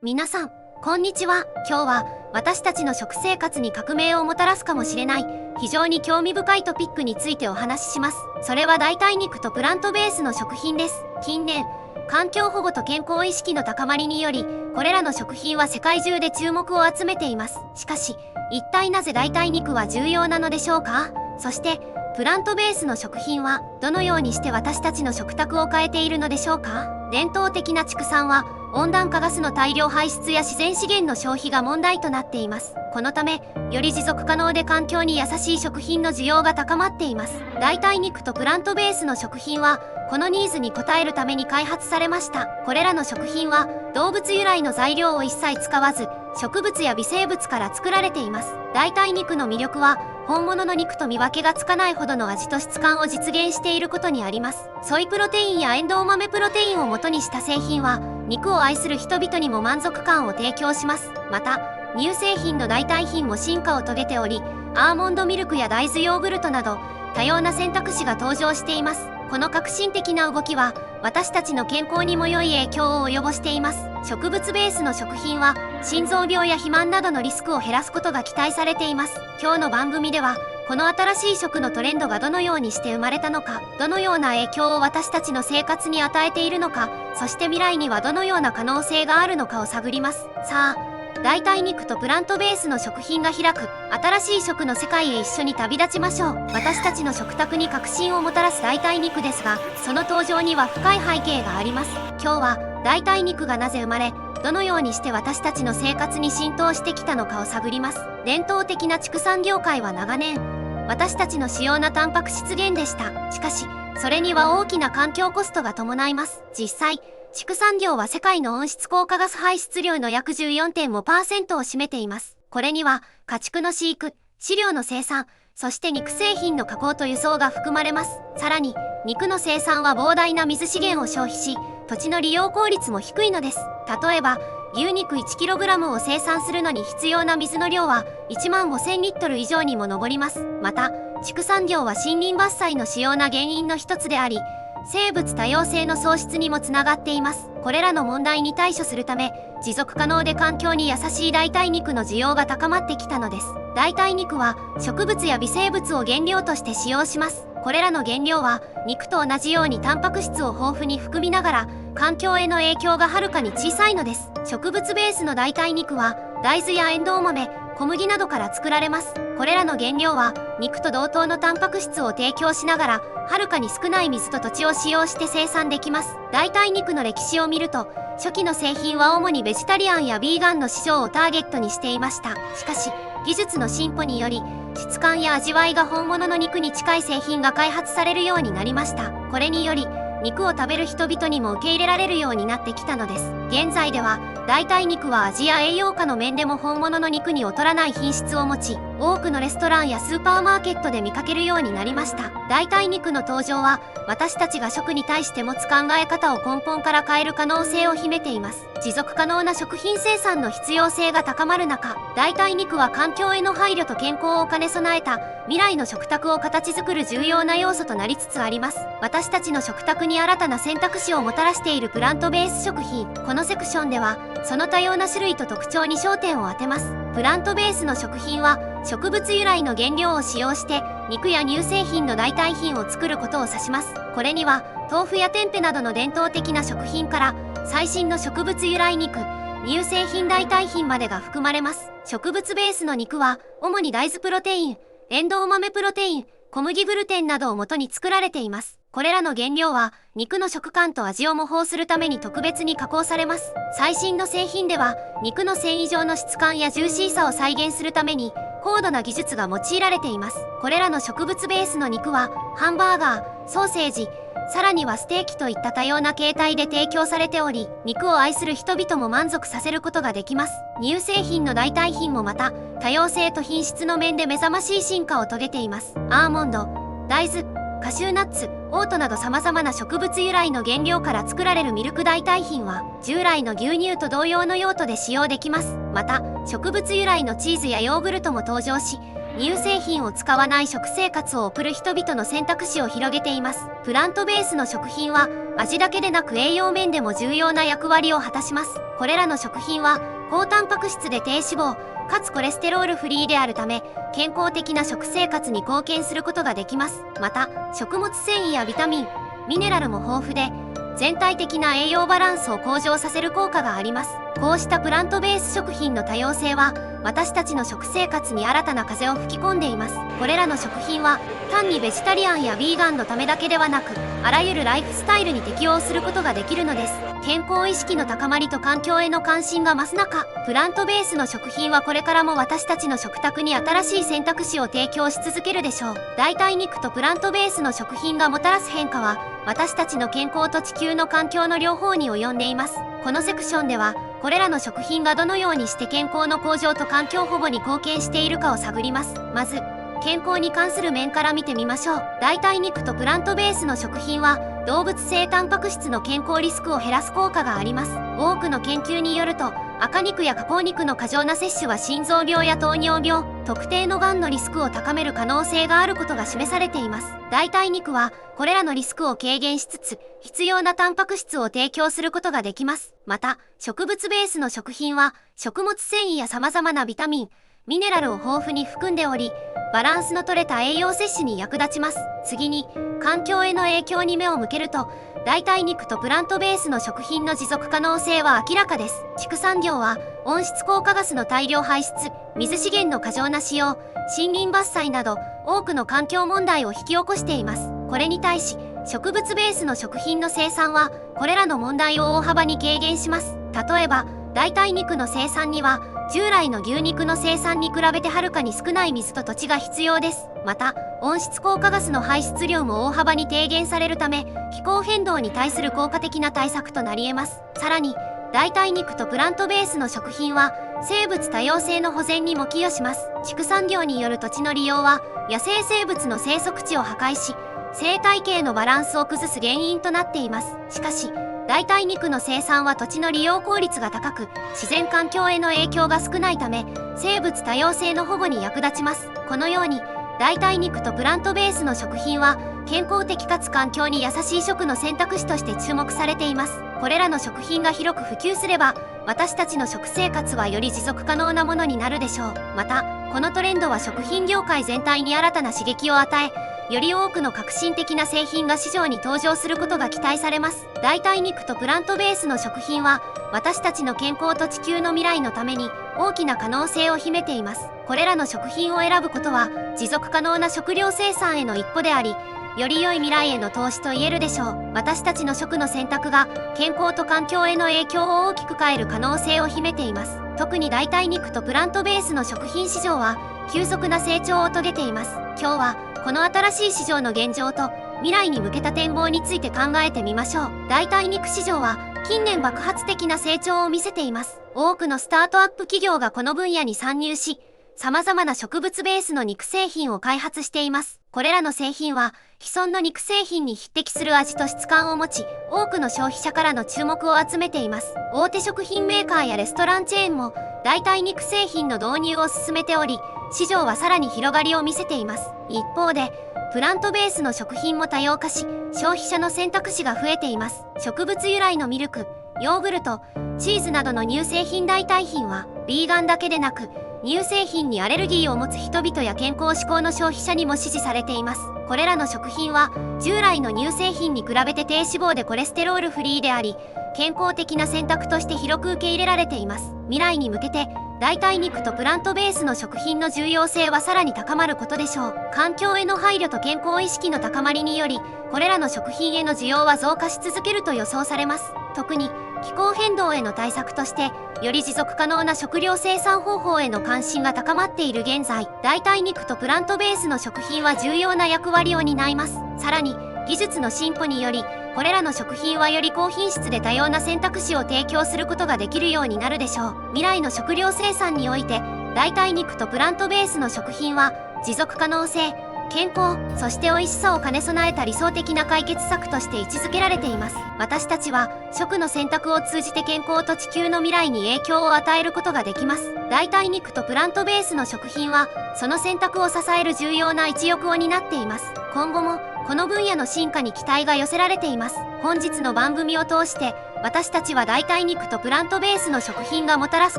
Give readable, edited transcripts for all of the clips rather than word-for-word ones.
皆さん、こんにちは。今日は私たちの食生活に革命をもたらすかもしれない非常に興味深いトピックについてお話しします。それは代替肉とプラントベースの食品です。近年、環境保護と健康意識の高まりにより、これらの食品は世界中で注目を集めています。しかし、一体なぜ代替肉は重要なのでしょうか？そして、プラントベースの食品はどのようにして私たちの食卓を変えているのでしょうか？伝統的な畜産は温暖化ガスの大量排出や自然資源の消費が問題となっています。このため、より持続可能で環境に優しい食品の需要が高まっています。代替肉とプラントベースの食品はこのニーズに応えるために開発されました。これらの食品は動物由来の材料を一切使わず、植物や微生物から作られています。代替肉の魅力は本物の肉と見分けがつかないほどの味と質感を実現していることにあります。ソイプロテインやエンドウ豆プロテインを元にした製品は肉を愛する人々にも満足感を提供します。また、乳製品の代替品も進化を遂げており、アーモンドミルクや大豆ヨーグルトなど多様な選択肢が登場しています。この革新的な動きは私たちの健康にも良い影響を及ぼしています。植物ベースの食品は心臓病や肥満などのリスクを減らすことが期待されています。今日の番組ではこの新しい食のトレンドがどのようにして生まれたのか、どのような影響を私たちの生活に与えているのか、そして未来にはどのような可能性があるのかを探ります。さあ、代替肉とプラントベースの食品が開く新しい食の世界へ一緒に旅立ちましょう。私たちの食卓に革新をもたらす代替肉ですが、その登場には深い背景があります。今日は代替肉がなぜ生まれ、どのようにして私たちの生活に浸透してきたのかを探ります。伝統的な畜産業界は長年、私たちの主要なタンパク質源でした。しかし、それには大きな環境コストが伴います。実際、畜産業は世界の温室効果ガス排出量の約 14.5% を占めています。これには家畜の飼育、飼料の生産、そして肉製品の加工と輸送が含まれます。さらに、肉の生産は膨大な水資源を消費し、土地の利用効率も低いのです。例えば、牛肉 1kg を生産するのに必要な水の量は15,000リットル以上にも上ります。また、畜産業は森林伐採の主要な原因の一つであり、生物多様性の喪失にもつながっています。これらの問題に対処するため、持続可能で環境に優しい代替肉の需要が高まってきたのです。代替肉は植物や微生物を原料として使用します。これらの原料は肉と同じようにタンパク質を豊富に含みながら、環境への影響がはるかに小さいのです。植物ベースの代替肉は大豆やエンドウ豆、小麦などから作られます。これらの原料は肉と同等のタンパク質を提供しながら、はるかに少ない水と土地を使用して生産できます。代替肉の歴史を見ると、初期の製品は主にベジタリアンやビーガンの市場をターゲットにしていました。しかし、技術の進歩により、質感や味わいが本物の肉に近い製品が開発されるようになりました。これにより、肉を食べる人々にも受け入れられるようになってきたのです。現在では、代替肉は味や栄養価の面でも本物の肉に劣らない品質を持ち、多くのレストランやスーパーマーケットで見かけるようになりました。代替肉の登場は、私たちが食に対して持つ考え方を根本から変える可能性を秘めています。持続可能な食品生産の必要性が高まる中、代替肉は環境への配慮と健康を兼ね備えた未来の食卓を形作る重要な要素となりつつあります。私たちの食卓に新たな選択肢をもたらしているプラントベース食品。このセクションでは、その多様な種類と特徴に焦点を当てます。プラントベースの食品は、植物由来の原料を使用して、肉や乳製品の代替品を作ることを指します。これには、豆腐やテンペなどの伝統的な食品から、最新の植物由来肉、乳製品代替品までが含まれます。植物ベースの肉は、主に大豆プロテイン、エンドウ豆プロテイン、小麦グルテンなどを元に作られています。これらの原料は、肉の食感と味を模倣するために特別に加工されます。最新の製品では、肉の繊維状の質感やジューシーさを再現するために、高度な技術が用いられています。これらの植物ベースの肉は、ハンバーガー、ソーセージ、さらにはステーキといった多様な形態で提供されており、肉を愛する人々も満足させることができます。乳製品の代替品もまた、多様性と品質の面で目覚ましい進化を遂げています。アーモンド、大豆、カシューナッツ、オートなど様々な植物由来の原料から作られるミルク代替品は、従来の牛乳と同様の用途で使用できます。また、植物由来のチーズやヨーグルトも登場し、乳製品を使わない食生活を送る人々の選択肢を広げています。プラントベースの食品は味だけでなく栄養面でも重要な役割を果たします。これらの食品は高タンパク質で低脂肪かつコレステロールフリーであるため、健康的な食生活に貢献することができます。また食物繊維やビタミンミネラルも豊富で、全体的な栄養バランスを向上させる効果があります。こうしたプラントベース食品の多様性は私たちの食生活に新たな風を吹き込んでいます。これらの食品は単にベジタリアンやビーガンのためだけではなく、あらゆるライフスタイルに適応することができるのです。健康意識の高まりと環境への関心が増す中、プラントベースの食品はこれからも私たちの食卓に新しい選択肢を提供し続けるでしょう。代替肉とプラントベースの食品がもたらす変化は私たちの健康と地球の環境の両方に及んでいます。このセクションではこれらの食品がどのようにして健康の向上と環境保護に貢献しているかを探ります。まず健康に関する面から見てみましょう。代替肉とプラントベースの食品は動物性タンパク質の健康リスクを減らす効果があります。多くの研究によると、赤肉や加工肉の過剰な摂取は心臓病や糖尿病、特定のがんのリスクを高める可能性があることが示されています。代替肉はこれらのリスクを軽減しつつ、必要なタンパク質を提供することができます。また植物ベースの食品は食物繊維や様々なビタミンミネラルを豊富に含んでおり、バランスの取れた栄養摂取に役立ちます。次に環境への影響に目を向けると、代替肉とプラントベースの食品の持続可能性は明らかです。畜産業は温室効果ガスの大量排出、水資源の過剰な使用、森林伐採など多くの環境問題を引き起こしています。これに対し植物ベースの食品の生産はこれらの問題を大幅に軽減します。例えば代替肉の生産には従来の牛肉の生産に比べてはるかに少ない水と土地が必要です。また温室効果ガスの排出量も大幅に低減されるため、気候変動に対する効果的な対策となり得ます。さらに代替肉とプラントベースの食品は生物多様性の保全にも寄与します。畜産業による土地の利用は野生生物の生息地を破壊し、生態系のバランスを崩す原因となっています。しかし代替肉の生産は土地の利用効率が高く、自然環境への影響が少ないため、生物多様性の保護に役立ちます。このように代替肉とプラントベースの食品は健康的かつ環境に優しい食の選択肢として注目されています。これらの食品が広く普及すれば、私たちの食生活はより持続可能なものになるでしょう。またこのトレンドは食品業界全体に新たな刺激を与え、より多くの革新的な製品が市場に登場することが期待されます。代替肉とプラントベースの食品は私たちの健康と地球の未来のために大きな可能性を秘めています。これらの食品を選ぶことは持続可能な食料生産への一歩であり、より良い未来への投資と言えるでしょう。私たちの食の選択が健康と環境への影響を大きく変える可能性を秘めています。特に代替肉とプラントベースの食品市場は急速な成長を遂げています。今日はこの新しい市場の現状と未来に向けた展望について考えてみましょう。代替肉市場は近年爆発的な成長を見せています。多くのスタートアップ企業がこの分野に参入し、様々な植物ベースの肉製品を開発しています。これらの製品は既存の肉製品に匹敵する味と質感を持ち、多くの消費者からの注目を集めています。大手食品メーカーやレストランチェーンも代替肉製品の導入を進めており、市場はさらに広がりを見せています。一方でプラントベースの食品も多様化し、消費者の選択肢が増えています。植物由来のミルク、ヨーグルト、チーズなどの乳製品代替品はビーガンだけでなく、乳製品にアレルギーを持つ人々や健康志向の消費者にも支持されています。これらの食品は従来の乳製品に比べて低脂肪でコレステロールフリーであり、健康的な選択として広く受け入れられています。未来に向けて代替肉とプラントベースの食品の重要性はさらに高まることでしょう。環境への配慮と健康意識の高まりにより、これらの食品への需要は増加し続けると予想されます。特に気候変動への対策として、より持続可能な食料生産方法への関心が高まっている現在、代替肉とプラントベースの食品は重要な役割を担います。さらに技術の進歩により、これらの食品はより高品質で多様な選択肢を提供することができるようになるでしょう。未来の食料生産において代替肉とプラントベースの食品は持続可能性、健康、そして美味しさを兼ね備えた理想的な解決策として位置づけられています。私たちは食の選択を通じて健康と地球の未来に影響を与えることができます。代替肉とプラントベースの食品はその選択を支える重要な一翼を担っています。今後もこの分野の進化に期待が寄せられています。本日の番組を通して私たちは代替肉とプラントベースの食品がもたらす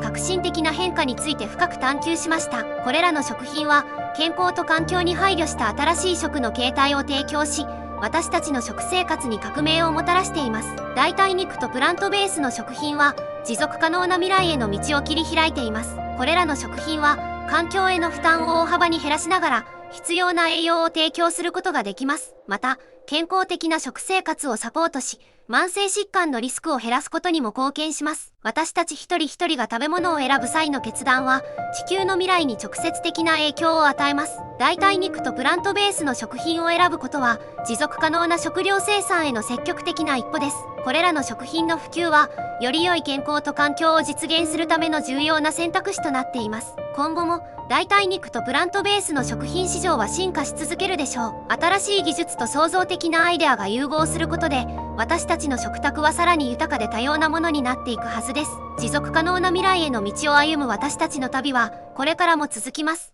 革新的な変化について深く探求しました。これらの食品は健康と環境に配慮した新しい食の形態を提供し、私たちの食生活に革命をもたらしています。代替肉とプラントベースの食品は持続可能な未来への道を切り開いています。これらの食品は環境への負担を大幅に減らしながら必要な栄養を提供することができます。また、健康的な食生活をサポートし、慢性疾患のリスクを減らすことにも貢献します。私たち一人一人が食べ物を選ぶ際の決断は、地球の未来に直接的な影響を与えます。代替肉とプラントベースの食品を選ぶことは、持続可能な食料生産への積極的な一歩です。これらの食品の普及は、より良い健康と環境を実現するための重要な選択肢となっています。今後も、代替肉とプラントベースの食品市場は進化し続けるでしょう。新しい技術と創造的なアイデアが融合することで、私たちの食卓はさらに豊かで多様なものになっていくはずです。持続可能な未来への道を歩む私たちの旅は、これからも続きます。